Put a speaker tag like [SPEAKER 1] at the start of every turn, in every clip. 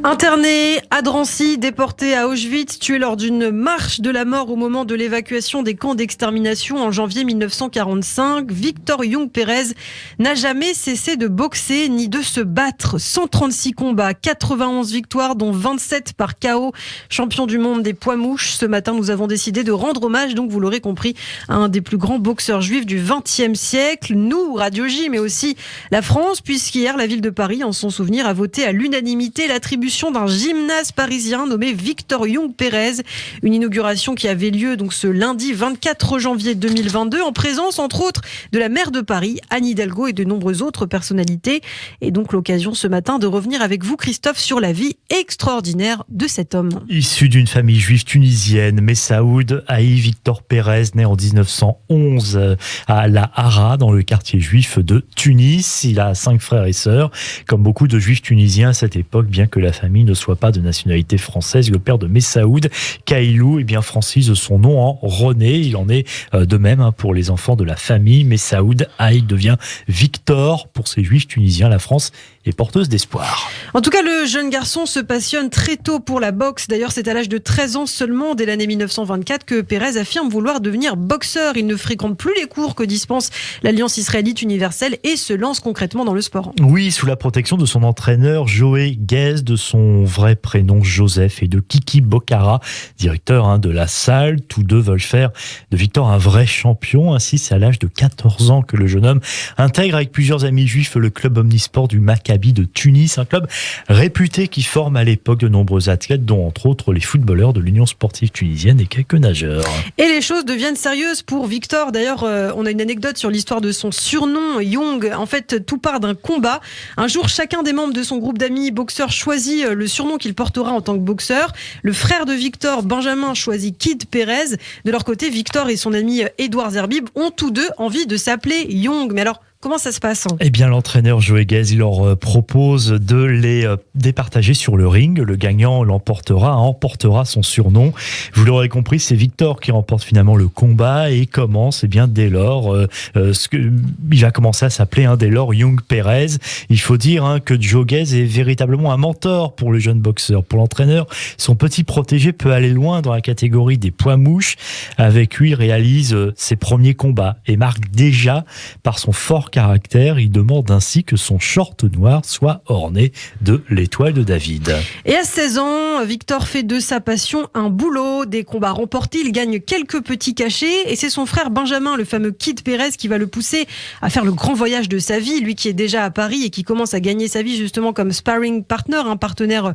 [SPEAKER 1] Interné à Drancy, déporté à Auschwitz, tué lors d'une marche de la mort au moment de l'évacuation des camps d'extermination en janvier 1945, Victor Young Pérez n'a jamais cessé de boxer ni de se battre. 136 combats, 91 victoires, dont 27 par KO. Champion du monde des poids mouches. Ce matin, nous avons décidé de rendre hommage, donc vous l'aurez compris, à un des plus grands boxeurs juifs du XXe siècle. Nous, Radio J, mais aussi la France, puisqu'hier, la ville de Paris, en son souvenir, a voté à l'unanimité l'attribution d'un gymnase parisien nommé Victor Young Pérez. Une inauguration qui avait lieu donc ce lundi 24 janvier 2022 en présence entre autres de la maire de Paris, Anne Hidalgo, et de nombreuses autres personnalités. Et donc l'occasion ce matin de revenir avec vous, Christophe, sur la vie extraordinaire de cet homme.
[SPEAKER 2] Issu d'une famille juive tunisienne, Messaoud Haï Victor Pérez, né en 1911 à La Hara, dans le quartier juif de Tunis. Il a 5 frères et sœurs, comme beaucoup de juifs tunisiens à cette époque, bien que la famille ne soit pas de nationalité française. Le père de Messaoud, Kailou, francise son nom en René. Il en est de même pour les enfants de la famille. Messaoud Haï devient Victor. Pour ces juifs tunisiens, la France est porteuse d'espoir.
[SPEAKER 1] En tout cas, le jeune garçon se passionne très tôt pour la boxe. D'ailleurs, c'est à l'âge de 13 ans seulement, dès l'année 1924, que Pérez affirme vouloir devenir boxeur. Il ne fréquente plus les cours que dispense l'Alliance israélite universelle et se lance concrètement dans le sport.
[SPEAKER 2] Oui, sous la protection de son entraîneur Joé Guez, de son vrai prénom Joseph, et de Kiki Bocara, directeur de la salle. Tous deux veulent faire de Victor un vrai champion. Ainsi, c'est à l'âge de 14 ans que le jeune homme intègre avec plusieurs amis juifs le club omnisport du Maccabi de Tunis, un club réputé qui forme à l'époque de nombreux athlètes, dont entre autres les footballeurs de l'Union sportive tunisienne et quelques nageurs.
[SPEAKER 1] Et les choses deviennent sérieuses pour Victor. D'ailleurs, on a une anecdote sur l'histoire de son surnom, Young. En fait, tout part d'un combat. Un jour, chacun des membres de son groupe d'amis boxeurs choisit le surnom qu'il portera en tant que boxeur. Le frère de Victor, Benjamin, choisit Kid Pérez. De leur côté, Victor et son ami Edouard Zerbib ont tous deux envie de s'appeler Young. Mais alors, comment ça se passe ?
[SPEAKER 2] Eh bien, l'entraîneur Joé Guez, il leur propose de les départager sur le ring. Le gagnant emportera son surnom. Vous l'aurez compris, c'est Victor qui remporte finalement le combat et commence, dès lors, il va commencer à s'appeler dès lors Young Pérez. Il faut dire que Joe Guez est véritablement un mentor pour le jeune boxeur. Pour l'entraîneur, son petit protégé peut aller loin dans la catégorie des poids mouches. Avec lui, il réalise ses premiers combats et marque déjà par son fort caractère. Il demande ainsi que son short noir soit orné de l'étoile de David.
[SPEAKER 1] Et à 16 ans, Victor fait de sa passion un boulot. Des combats remportés, il gagne quelques petits cachets et c'est son frère Benjamin, le fameux Kid Pérez, qui va le pousser à faire le grand voyage de sa vie. Lui qui est déjà à Paris et qui commence à gagner sa vie justement comme sparring partner, un partenaire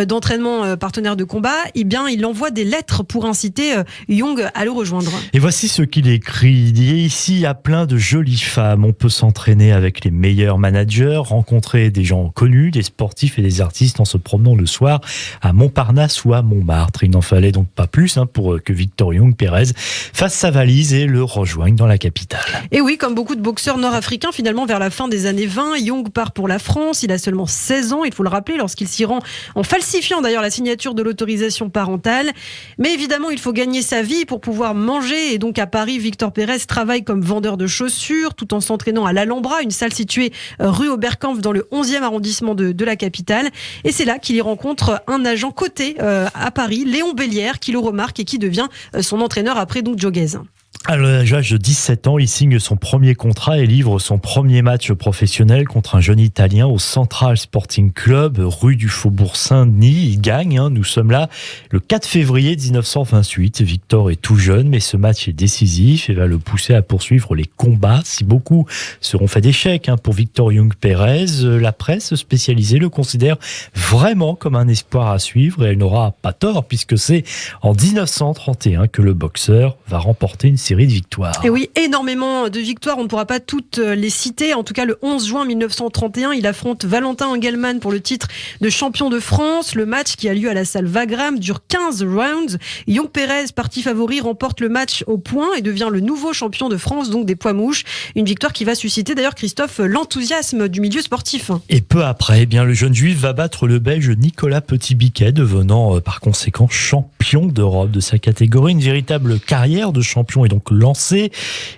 [SPEAKER 1] d'entraînement, partenaire de combat. Il envoie des lettres pour inciter Young à le rejoindre.
[SPEAKER 2] Et voici ce qu'il écrit. Il dit: ici, il y a plein de jolies femmes. On peut s'entraîner avec les meilleurs managers, rencontrer des gens connus, des sportifs et des artistes en se promenant le soir à Montparnasse ou à Montmartre. Il n'en fallait donc pas plus pour que Victor Young Pérez fasse sa valise et le rejoigne dans la capitale.
[SPEAKER 1] Et oui, comme beaucoup de boxeurs nord-africains, finalement, vers la fin des années 20, Young part pour la France. Il a seulement 16 ans, il faut le rappeler, lorsqu'il s'y rend en falsifiant d'ailleurs la signature de l'autorisation parentale. Mais évidemment, il faut gagner sa vie pour pouvoir manger. Et donc à Paris, Victor Pérez travaille comme vendeur de chaussures tout en s'entraînant à l'Alhambra, une salle située rue Oberkampf dans le 11e arrondissement de la capitale. Et c'est là qu'il y rencontre un agent coté à Paris, Léon Bellière, qui le remarque et qui devient son entraîneur après donc Joe Guez.
[SPEAKER 2] À l'âge de 17 ans, il signe son premier contrat et livre son premier match professionnel contre un jeune Italien au Central Sporting Club, rue du Faubourg Saint-Denis. Il gagne, nous sommes là le 4 février 1928. Victor est tout jeune, mais ce match est décisif et va le pousser à poursuivre les combats. Si beaucoup seront faits d'échecs pour Victor Young Pérez, la presse spécialisée le considère vraiment comme un espoir à suivre et elle n'aura pas tort puisque c'est en 1931 que le boxeur va remporter une série de victoires.
[SPEAKER 1] Et oui, énormément de victoires, on ne pourra pas toutes les citer. En tout cas, le 11 juin 1931, il affronte Valentin Engelmann pour le titre de champion de France. Le match qui a lieu à la salle Wagram dure 15 rounds. Young Pérez, parti favori, remporte le match au point et devient le nouveau champion de France, donc des poids mouches. Une victoire qui va susciter d'ailleurs, Christophe, l'enthousiasme du milieu sportif.
[SPEAKER 2] Et peu après, le jeune juif va battre le Belge Nicolas Petit-Biquet, devenant par conséquent champion d'Europe de sa catégorie. Une véritable carrière de champion est donc donc lancé.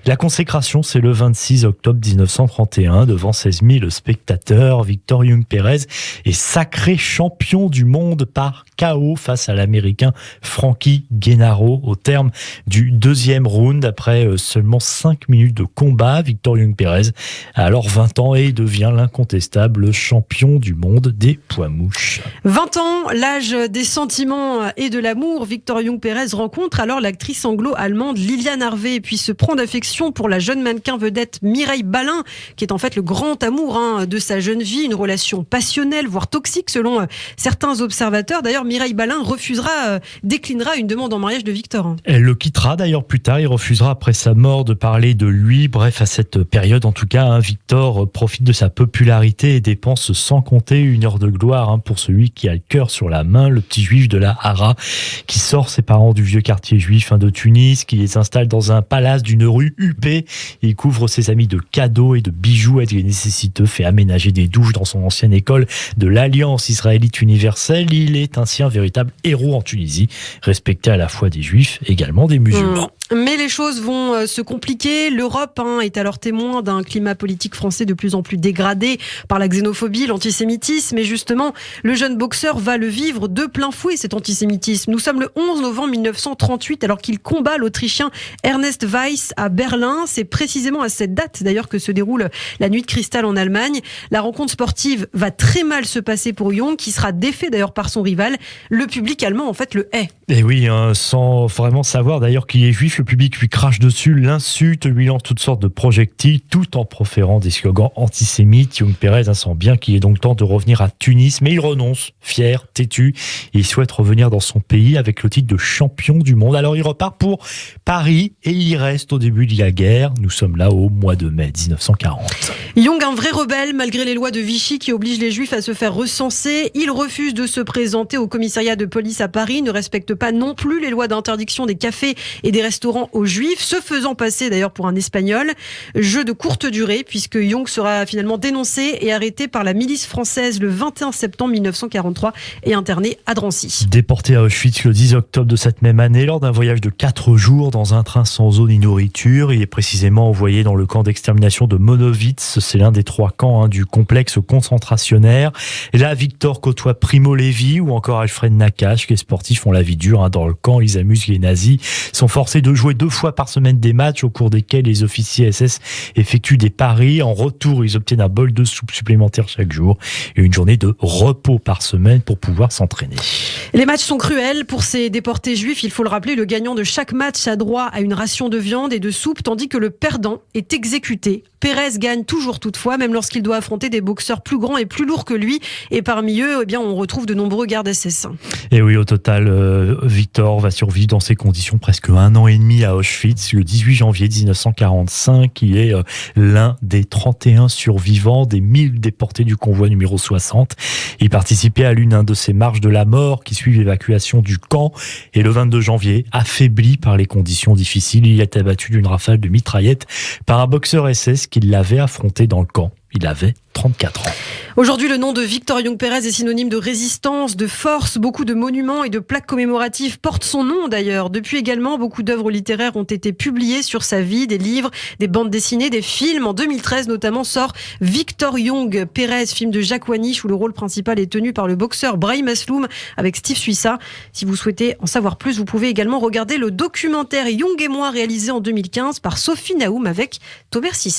[SPEAKER 2] La consécration, c'est le 26 octobre 1931 devant 16 000 spectateurs. Victor Young Pérez est sacré champion du monde par KO face à l'Américain Frankie Gennaro au terme du deuxième round. Après seulement 5 minutes de combat, Victor Young Pérez a alors 20 ans et devient l'incontestable champion du monde des poids mouches.
[SPEAKER 1] 20 ans, l'âge des sentiments et de l'amour. Victor Young Pérez rencontre alors l'actrice anglo-allemande Liliane Harvey et puis se prend d'affection pour la jeune mannequin vedette Mireille Balin, qui est en fait le grand amour de sa jeune vie, une relation passionnelle, voire toxique selon certains observateurs. D'ailleurs, Mireille Balin déclinera une demande en mariage de Victor.
[SPEAKER 2] Elle le quittera d'ailleurs plus tard, il refusera après sa mort de parler de lui. Bref, à cette période en tout cas, Victor profite de sa popularité et dépense sans compter une heure de gloire pour celui qui a le cœur sur la main, le petit juif de la Hara, qui sort ses parents du vieux quartier juif de Tunis, qui les installe dans un palace d'une rue huppée. Il couvre ses amis de cadeaux et de bijoux, aide les nécessiteux, fait aménager des douches dans son ancienne école de l'Alliance israélite universelle. Il est ainsi un véritable héros en Tunisie, respecté à la fois des juifs, également des musulmans.
[SPEAKER 1] Mais les choses vont se compliquer. L'Europe est alors témoin d'un climat politique français de plus en plus dégradé par la xénophobie, l'antisémitisme. Et justement, le jeune boxeur va le vivre de plein fouet, cet antisémitisme. Nous sommes le 11 novembre 1938, alors qu'il combat l'Autrichien Ernest Weiss à Berlin. C'est précisément à cette date, d'ailleurs, que se déroule la Nuit de Cristal en Allemagne. La rencontre sportive va très mal se passer pour Young, qui sera défait d'ailleurs par son rival. Le public allemand, en fait, le hait.
[SPEAKER 2] Et oui, sans vraiment savoir d'ailleurs qu'il est juif, le public lui crache dessus, l'insulte, lui lance toutes sortes de projectiles, tout en proférant des slogans antisémites. Young Pérez sent bien qu'il est donc temps de revenir à Tunis, mais il renonce, fier, têtu. Il souhaite revenir dans son pays avec le titre de champion du monde. Alors il repart pour Paris et il y reste au début de la guerre. Nous sommes là au mois de mai 1940.
[SPEAKER 1] Young, un vrai rebelle, malgré les lois de Vichy qui obligent les juifs à se faire recenser. Il refuse de se présenter au commissariat de police à Paris, ne respecte pas non plus les lois d'interdiction des cafés et des restaurants aux juifs, se faisant passer d'ailleurs pour un espagnol. Jeu de courte durée, puisque Young sera finalement dénoncé et arrêté par la milice française le 21 septembre 1943 et interné à Drancy.
[SPEAKER 2] Déporté à Auschwitz le 10 octobre de cette même année, lors d'un voyage de 4 jours dans un train sans eau ni nourriture, il est précisément envoyé dans le camp d'extermination de Monowitz. C'est l'un des 3 camps du complexe concentrationnaire. Et là, Victor côtoie Primo Levi ou encore Alfred Nakache. Les sportifs ont la vie dure dans le camp. Ils amusent les nazis. Ils sont forcés de jouer 2 fois par semaine des matchs au cours desquels les officiers SS effectuent des paris. En retour, ils obtiennent un bol de soupe supplémentaire chaque jour et une journée de repos par semaine pour pouvoir s'entraîner.
[SPEAKER 1] Les matchs sont cruels pour ces déportés juifs. Il faut le rappeler, le gagnant de chaque match a droit à une ration de viande et de soupe, tandis que le perdant est exécuté. Pérez gagne toujours toutefois, même lorsqu'il doit affronter des boxeurs plus grands et plus lourds que lui. Et parmi eux, on retrouve de nombreux gardes SS.
[SPEAKER 2] Et oui, au total, Victor va survivre dans ces conditions presque 1 an et demi à Auschwitz. Le 18 janvier 1945, il est l'un des 31 survivants des 1000 déportés du convoi numéro 60. Il participait à l'une de ces marches de la mort qui suivent l'évacuation du camp. Et le 22 janvier, affaibli par les conditions difficiles, il est abattu d'une rafale de mitraillette par un boxeur SS qui l'avait affronté dans le camp. Il avait 34 ans.
[SPEAKER 1] Aujourd'hui, le nom de Victor Young Pérez est synonyme de résistance, de force. Beaucoup de monuments et de plaques commémoratives portent son nom d'ailleurs. Depuis également, beaucoup d'œuvres littéraires ont été publiées sur sa vie, des livres, des bandes dessinées, des films. En 2013 notamment sort Victor Young Pérez, film de Jacques Wanisch où le rôle principal est tenu par le boxeur Brahim Asloum avec Steve Suissa. Si vous souhaitez en savoir plus, vous pouvez également regarder le documentaire Young et moi réalisé en 2015 par Sophie Naoum avec Tauber Sisley.